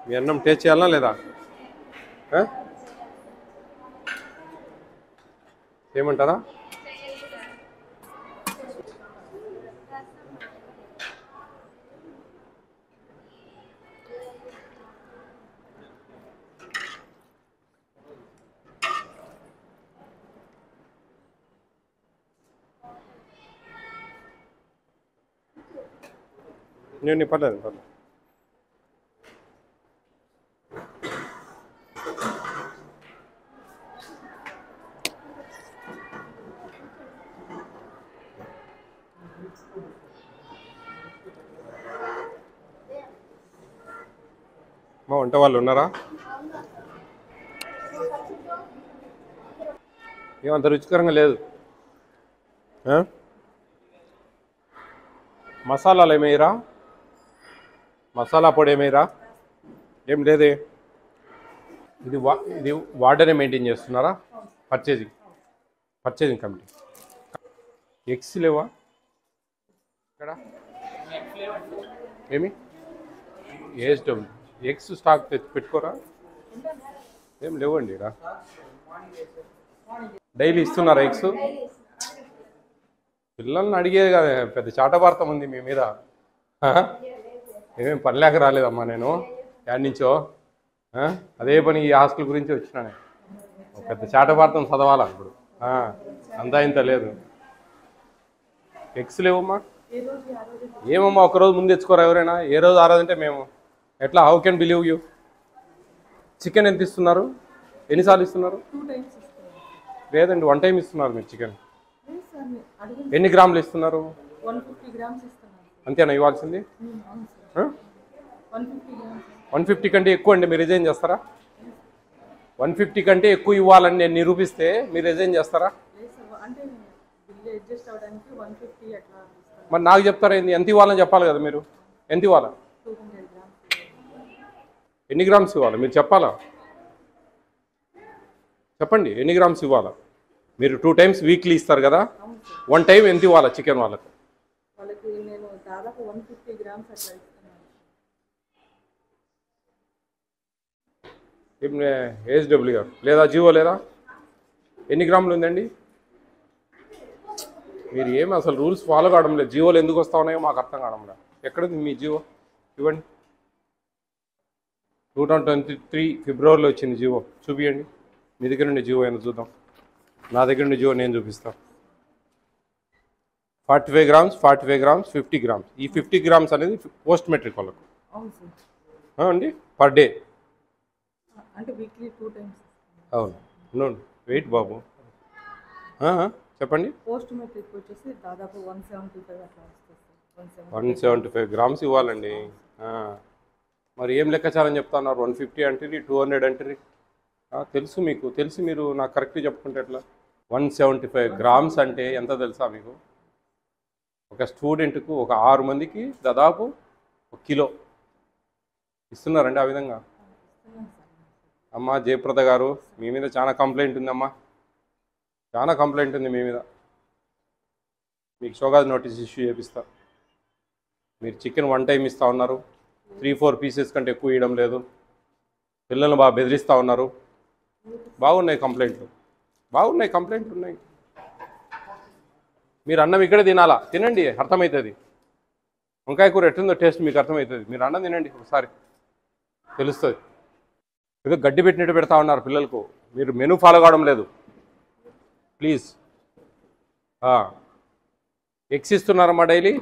మీ అన్నం టేస్ట్ చేయాలా లేదా? ఏమంటారా? నేను పర్లేదు పర్లేదు. మా వంట వాళ్ళు ఉన్నారా? ఏమంత రుచికరంగా లేదు. మసాలాలు ఏమేయరా? మసాలా పొడి ఏమేయరా? ఏం లేదే. ఇది వార్డెనే మెయింటైన్ చేస్తున్నారా? Purchasing committee. ఎగ్స్ లేవా ఇక్కడ? ఏమి ఏస్డబ్ల్యూ ఎగ్స్ స్టాక్ తెచ్చి పెట్టుకోరా? ఏం లేవండి ఇక్కడ. డైలీ ఇస్తున్నారా ఎగ్స్? పిల్లల్ని అడిగేది కదా, పెద్ద చాటభారతం ఉంది మీ మీద. ఏమేమి పని లేక రాలేదమ్మా నేను యాడ్ నుంచో. అదే పని ఈ హాస్టల్ గురించి వచ్చినా. పెద్ద చాటభారతం చదవాలా ఇప్పుడు? అంతా ఇంత లేదు. ఎగ్స్ లేవమ్మా. ఏమమ్మా ఒకరోజు ముందు తెచ్చుకోరా ఎవరైనా? ఏ రోజు ఆ రోజు అంటే మేము ఎట్లా? How can believe you? Chicken ఎంత ఇస్తున్నారు? ఎన్నిసార్లు ఇస్తున్నారు? లేదండి, 1 టైం ఇస్తున్నారు మీరు చికెన్. ఎన్ని గ్రాములు ఇస్తున్నారు? 150 అంతేనా ఇవ్వాల్సింది? 150 కంటే ఎక్కువ అండి, మీరు రిజైన్ చేస్తారా? 150 కంటే ఎక్కువ ఇవ్వాలని నేను నిరూపిస్తే మీరు రిజైన్ చేస్తారా? మరి నాకు చెప్తారా ఏంది? ఎంత ఇవ్వాలని చెప్పాలి కదా మీరు. ఎంత ఇవ్వాలా? ఎన్ని గ్రామ్స్ ఇవ్వాలి మీరు చెప్పాలా? చెప్పండి ఎన్ని గ్రామ్స్ ఇవ్వాలా? మీరు 2 టైమ్స్ వీక్లీ ఇస్తారు కదా, 1 టైం ఎంత ఇవ్వాలా చికెన్ వాళ్ళకు? ఏఎస్డబ్ల్యూ గారు లేదా జియో లేదా? ఎన్ని గ్రాములు ఉందండి? మీరు ఏమి అసలు రూల్స్ ఫాలో కావడం లేదు. జియోలు ఎందుకు వస్తా ఉన్నాయో మాకు అర్థం కావడం లేదు. ఎక్కడుంది మీ జియో? ఇవ్వండి. 2023 ఫిబ్రవరిలో వచ్చింది జియో. చూపించండి. మీ దగ్గర నుండి జియో అయినా చూద్దాం. నా దగ్గర నుండి జియో నేను చూపిస్తాను. 45 గ్రామ్స్, 45 గ్రామ్స్, 50 గ్రామ్స్. ఈ 50 గ్రామ్స్ అనేది పోస్ట్ మెట్రిక్ వాళ్ళకు అండి, పర్ డే. అవును. వెయిట్ బాబు చెప్పండి. పోస్ట్ మెట్రిక్ వచ్చేసి దాదాపు 175 గ్రామ్స్ ఇవ్వాలండి. మరి ఏం లెక్కచారం చెప్తా ఉన్నారు? 150 అంటే 200 అంటే తెలుసు మీకు, తెలిసి మీరు నాకు కరెక్ట్గా చెప్పుకుంటే ఎట్లా? 175 గ్రామ్స్ అంటే ఎంత తెలుసా మీకు? ఒక స్టూడెంట్కు ఒక 6 మందికి దాదాపు 1 కిలో ఇస్తున్నారండి. ఆ విధంగా అమ్మా జయప్రద గారు, మీ మీద చాలా కంప్లైంట్ ఉందమ్మా, చాలా కంప్లైంట్ ఉంది మీ మీద. మీకు షోకాజ్ నోటీస్ ఇష్యూ చేపిస్తా. మీరు చికెన్ 1 టైం ఇస్తూ ఉన్నారు, 3-4 పీసెస్ కంటే ఎక్కువ ఇవ్వడం లేదు, పిల్లల్ని బాగా బెదిరిస్తూ ఉన్నారు. బాగున్నాయి కంప్లైంట్లు, కంప్లైంట్లు ఉన్నాయి. మీరు అన్నం ఇక్కడే తినాలా? తినండి, అర్థమవుతుంది. వంకాయ కూర ఎట్టుందో టేస్ట్ మీకు అర్థమవుతుంది. మీరు అన్నం తినండి, ఒకసారి తెలుస్తుంది. ఏదో గడ్డి పెట్టినట్టు పెడతా ఉన్నారు పిల్లలకు. మీరు మెనూ ఫాలో కావడం లేదు. ప్లీజ్. ఎగ్స్ ఇస్తున్నారమ్మా డైలీ?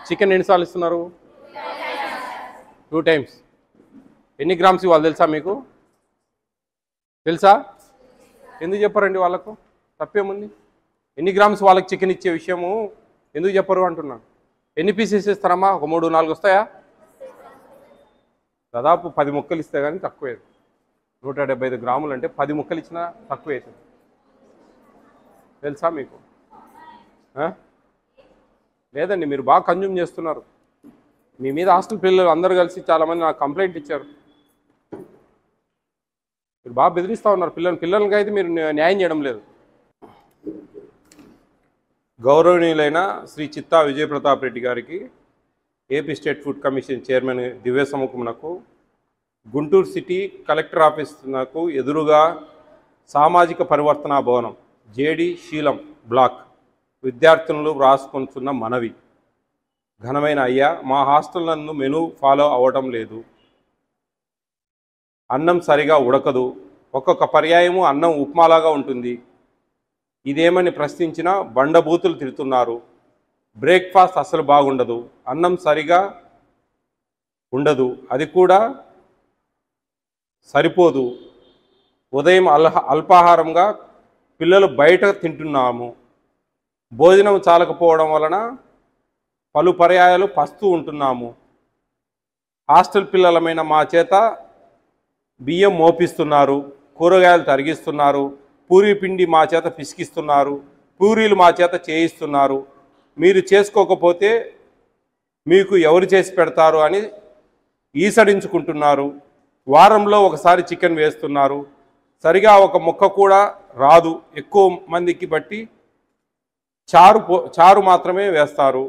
చికెన్ ఎన్నిసార్లు ఇస్తున్నారు? 2 టైమ్స్. ఎన్ని గ్రామ్స్ ఇవ్వాలి తెలుసా మీకు? తెలుసా? ఎందుకు చెప్పారండి వాళ్ళకు? తప్పేముంది? ఎన్ని గ్రామ్స్ వాళ్ళకి చికెన్ ఇచ్చే విషయము ఎందుకు చెప్పరు అంటున్నాను. ఎన్ని పీసెస్ ఇస్తారమ్మా? ఒక 3-4 వస్తాయా? దాదాపు 10 ముక్కలు ఇస్తే కానీ తక్కువే. 175 గ్రాములు అంటే 10 ముక్కలు ఇచ్చినా తక్కువ అవుతుంది. తెలుసా మీకు? లేదండి, మీరు బాగా కన్జ్యూమ్ చేస్తున్నారు. మీ మీద హాస్టల్ పిల్లలు అందరూ కలిసి చాలామంది నాకు కంప్లైంట్ ఇచ్చారు. మీరు బాగా బెదిరిస్తూ ఉన్నారు పిల్లలకి అయితే మీరు న్యాయం చేయడం లేదు. గౌరవనీయులైన శ్రీ చిత్తా విజయప్రతాప్ రెడ్డి గారికి AP state food commission chairman దివ్య సముఖమునకు గుంటూరు సిటీ కలెక్టర్ ఆఫీసునకు ఎదురుగా సామాజిక పరివర్తన భవనం జేడి శీలం బ్లాక్ విద్యార్థులు రాసుకుంటున్న మనవి. ఘనమైన అయ్యా, మా హాస్టల్ నందు మెనూ ఫాలో అవ్వటం లేదు. అన్నం సరిగా ఉడకదు. ఒక్కొక్క పర్యాయము అన్నం ఉప్మాలాగా ఉంటుంది. ఇదేమని ప్రశ్నించినా బండబూతులు తిడుతున్నారు. బ్రేక్ఫాస్ట్ అసలు బాగుండదు. అన్నం సరిగా ఉండదు, అది కూడా సరిపోదు. ఉదయం అల్పాహారంగా పిల్లలు బయట తింటున్నాము. భోజనం చాలకపోవడం వలన పలు పర్యాయాలు పస్తూ ఉంటున్నాము. హాస్టల్ పిల్లలమైన మా చేత బియ్యం మోపిస్తున్నారు, కూరగాయలు తరిగిస్తున్నారు, పూరీ పిండి మా చేత పిసికిస్తున్నారు, పూరీలు మా చేత చేయిస్తున్నారు. మీరు చేసుకోకపోతే మీకు ఎవరు చేసి పెడతారు అని ఈసడించుకుంటున్నారు. వారంలో ఒకసారి చికెన్ వేస్తున్నారు. సరిగా ఒక ముక్క కూడా రాదు. ఎక్కువ మందికి బట్టి చారు మాత్రమే వేస్తారు.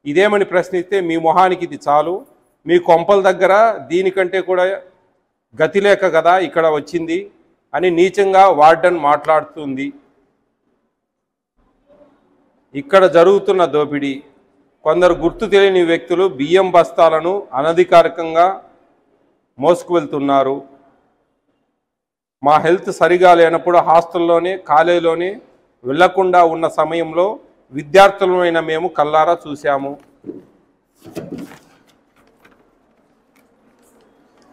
ఇదేమని ప్రశ్నిస్తే మీ మొహానికి ఇది చాలు, మీ కొంపల దగ్గర దీనికంటే కూడా గతి లేక కదా ఇక్కడ వచ్చింది అని నీచంగా వార్డెన్ మాట్లాడుతుంది. ఇక్కడ జరుగుతున్న దోపిడీ. కొందరు గుర్తు తెలియని వ్యక్తులు బియ్యం బస్తాలను అనధికారికంగా మోసుకు వెళ్తున్నారు. మా హెల్త్ సరిగా లేనప్పుడు హాస్టల్లోనే కాలేజీలోనే వెళ్లకుండా ఉన్న సమయంలో విద్యార్థులమైన మేము కల్లారా చూశాము.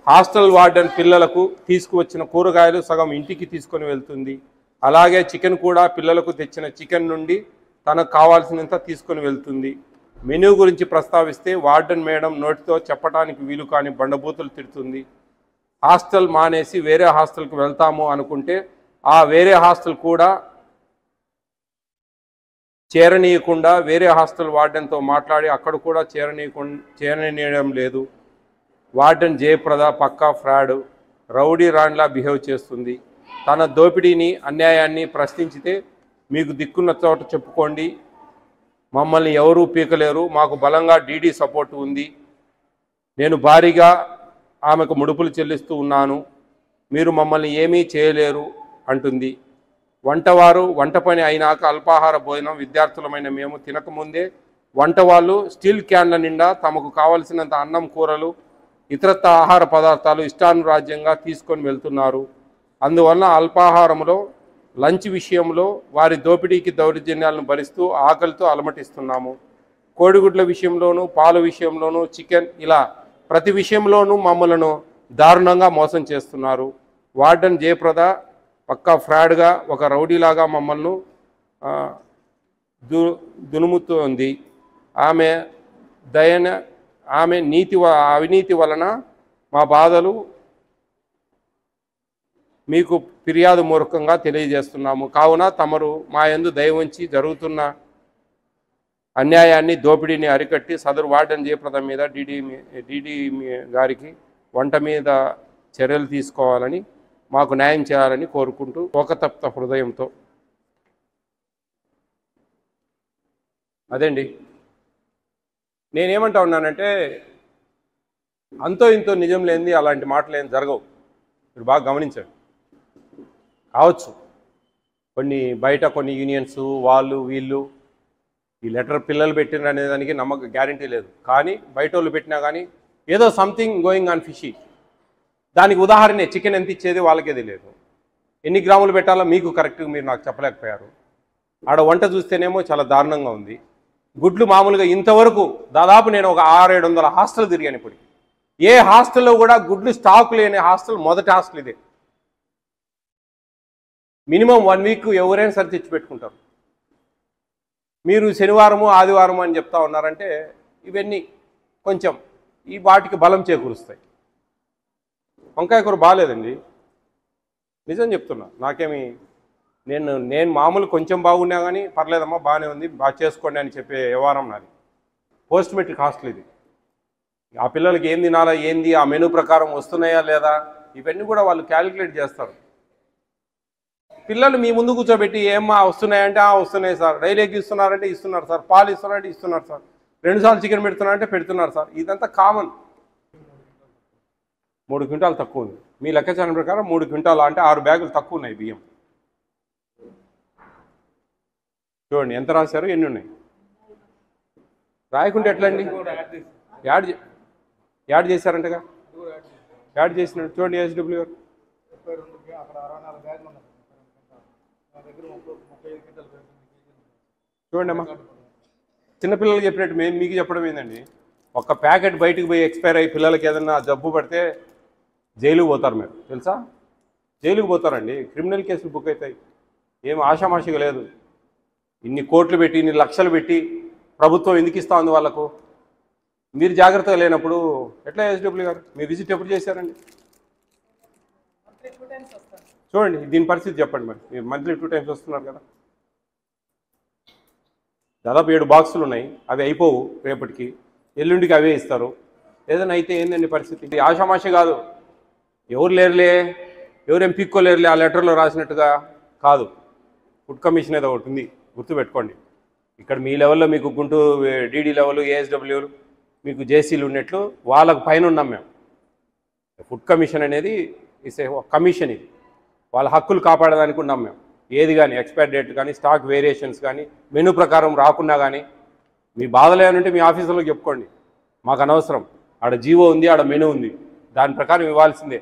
హాస్టల్ వార్డెన్ పిల్లలకు తీసుకువచ్చిన కూరగాయలు సగం ఇంటికి తీసుకొని వెళ్తుంది. అలాగే చికెన్ కూడా పిల్లలకు తెచ్చిన చికెన్ నుండి తనకు కావాల్సినంత తీసుకొని వెళ్తుంది. మెనూ గురించి ప్రస్తావిస్తే వార్డెన్ మేడం నోటితో చెప్పడానికి వీలు కాని బండబూతులు తిడుతుంది. హాస్టల్ మానేసి వేరే హాస్టల్కి వెళ్తాము అనుకుంటే ఆ వేరే హాస్టల్ కూడా చేరనీయకుండా వేరే హాస్టల్ వార్డెన్తో మాట్లాడి అక్కడ కూడా చేరనీయడం లేదు. వార్డెన్ జయప్రద పక్కా ఫ్రాడ్, రౌడీ రాండ్లా బిహేవ్ చేస్తుంది. తన దోపిడీని అన్యాయాన్ని ప్రశ్నించితే మీకు దిక్కున్న చోట చెప్పుకోండి, మమ్మల్ని ఎవరూ పీకలేరు, మాకు బలంగా డీడీ సపోర్ట్ ఉంది, నేను భారీగా ఆమెకు ముడుపులు చెల్లిస్తూ ఉన్నాను, మీరు మమ్మల్ని ఏమీ చేయలేరు అంటుంది. వంటవారు వంట పని అయినాక అల్పాహార భోజనం విద్యార్థులమైన మేము తినకముందే వంట వాళ్ళు స్టీల్ క్యాన్ల నిండా తమకు కావలసినంత అన్నం, కూరలు, ఇతరత్ర ఆహార పదార్థాలు ఇష్టానురాజ్యంగా తీసుకొని వెళ్తున్నారు. అందువలన అల్పాహారంలో లంచ్ విషయంలో వారి దోపిడీకి దౌర్జన్యాలను భరిస్తూ ఆకలితో అలమటిస్తున్నాము. కోడిగుడ్ల విషయంలోనూ, పాల విషయంలోనూ, చికెన్, ఇలా ప్రతి విషయంలోనూ మమ్మలను దారుణంగా మోసం చేస్తున్నారు. వార్డెన్ జయప్రద పక్కా ఫ్రాడ్గా ఒక రౌడీలాగా మమ్మల్ని దునుముతోంది. ఆమె అవినీతి వలన మా బాధలు మీకు ఫిర్యాదు మూర్ఖంగా తెలియజేస్తున్నాము. కావున తమరు మా యందు దయ ఉంచి జరుగుతున్న అన్యాయాన్ని, దోపిడీని అరికట్టి సదరు వార్డెన్ జయప్రద మీద డీడీ గారికి వంట మీద చర్యలు తీసుకోవాలని, మాకు న్యాయం చేయాలని కోరుకుంటూ కోకతప్త హృదయంతో. అదేండి నేనేమంటా ఉన్నానంటే, అంతో ఇంతో నిజం లేనిది అలాంటి మాటలు ఏం జరగవు. మీరు బాగా గమనించండి. కావచ్చు కొన్ని బయట కొన్ని యూనియన్స్ వాళ్ళు వీళ్ళు ఈ లెటర్ పిల్లలు పెట్టిన అనే దానికి నమ్మక గ్యారంటీ లేదు. కానీ బయట వాళ్ళు పెట్టినా కానీ ఏదో సంథింగ్ గోయింగ్ ఆన్ ఫిషీ. దానికి ఉదాహరణే చికెన్ ఎంత ఇచ్చేది వాళ్ళకే తెలియదు. ఎన్ని గ్రాములు పెట్టాలో మీకు కరెక్ట్గా మీరు నాకు చెప్పలేకపోయారు. ఆడ వంట చూస్తేనేమో చాలా దారుణంగా ఉంది. గుడ్లు మామూలుగా ఇంతవరకు దాదాపు నేను ఒక 600-700 హాస్టల్ తిరిగాను. ఇప్పుడు ఏ హాస్టల్లో కూడా గుడ్లు స్టాక్ లేని హాస్టల్ మొదటి హాస్టల్ ఇదే. మినిమం 1 వీక్ ఎవరైనా సరే తెచ్చి పెట్టుకుంటారు. మీరు శనివారము ఆదివారము అని చెప్తా ఉన్నారంటే ఇవన్నీ కొంచెం ఈ వాటికి బలం చేకూరుస్తాయి. వంకాయ కూర బాగాలేదండి, నిజం చెప్తున్నా. నాకేమి నేను మామూలు కొంచెం బాగున్నా కానీ పర్లేదమ్మా బాగానే ఉంది, బాగా చేసుకోండి అని చెప్పే వ్యవహారం నాది. పోస్ట్ మెట్రిక్ హాస్టల్ ఇది. ఆ పిల్లలకి ఏం తినాలా ఏంది, ఆ మెనూ ప్రకారం వస్తున్నాయా లేదా, ఇవన్నీ కూడా వాళ్ళు క్యాలిక్యులేట్ చేస్తారు. పిల్లలు మీ ముందు కూర్చోబెట్టి ఏమ్మా వస్తున్నాయంటే వస్తున్నాయి సార్, డైలీ ఎగ్ ఇస్తున్నారంటే ఇస్తున్నారు సార్, పాలు ఇస్తున్నారంటే ఇస్తున్నారు సార్, 2 సార్లు చికెన్ పెడుతున్నా అంటే పెడుతున్నారు సార్. ఇదంతా కామన్. 3 క్వింటాలు తక్కువ ఉంది మీ లెక్కాచారం ప్రకారం. 3 క్వింటాలు అంటే 6 బ్యాగులు తక్కువ ఉన్నాయి బియ్యం. చూడండి ఎంత రాశారు, ఎన్ని ఉన్నాయి. రాయకుంటే ఎట్లా అండి? యాడ్ చేశారంటగా. యాడ్ చేసినట్టు చూడండి. ఎస్డబ్ల్యూ గారు చూడండి అమ్మా. చిన్నపిల్లలకి చెప్పినట్టు మేము మీకు చెప్పడం ఏందండి, ఒక ప్యాకెట్ బయటకు పోయి ఎక్స్పైర్ అయ్యి పిల్లలకి ఏదన్నా జబ్బు పడితే జైలుకు పోతారు. మీరు తెలుసా? జైలుకు పోతారండి. క్రిమినల్ కేసులు బుక్ అవుతాయి. ఏం ఆషామాషిగా లేదు. ఇన్ని కోట్లు పెట్టి ఇన్ని లక్షలు పెట్టి ప్రభుత్వం ఎందుకు ఇస్తా ఉంది వాళ్ళకు? మీరు జాగ్రత్తగా లేనప్పుడు ఎట్లా? ఎస్డబ్ల్యూ గారు మీ విజిట్ ఎప్పుడు చేశారండి? చూడండి దీని పరిస్థితి చెప్పండి. మరి మీరు మంత్లీ 2 టైమ్స్ వస్తున్నారు కదా. దాదాపు 7 బాక్సులు ఉన్నాయి. అవి అయిపోవు రేపటికి, ఎల్లుండికి అవే ఇస్తారు. ఏదైనా అయితే ఏందండి పరిస్థితి? ఇది ఆషామాషి కాదు. ఎవరు లేరులే, ఎవరేం పీక్కోలేరులే ఆ లెటర్లో రాసినట్టుగా కాదు. ఫుడ్ కమిషన్ ఏదో ఒకటి ఉంది, గుర్తుపెట్టుకోండి. ఇక్కడ మీ లెవెల్లో మీకు గుంటూరు డీడీ లెవెల్, ఏఎస్డబ్ల్యూలు, మీకు జేసీలు ఉన్నట్లు వాళ్ళకు పైన ఉన్నాం మేము. ఫుడ్ కమిషన్ అనేది ఇస్ ఏ కమిషన్. ఇది వాళ్ళ హక్కులు కాపాడడానికి ఉన్నాం మేము. ఏది కానీ ఎక్స్పైర్ డేట్ కానీ స్టాక్ వేరియేషన్స్ కానీ మెనూ ప్రకారం రాకున్నా కానీ మీ బాధలు ఏమంటే మీ ఆఫీసులో చెప్పుకోండి. మాకు అనవసరం. ఆడ జీవో ఉంది, ఆడ మెనూ ఉంది, దాని ప్రకారం ఇవ్వాల్సిందే.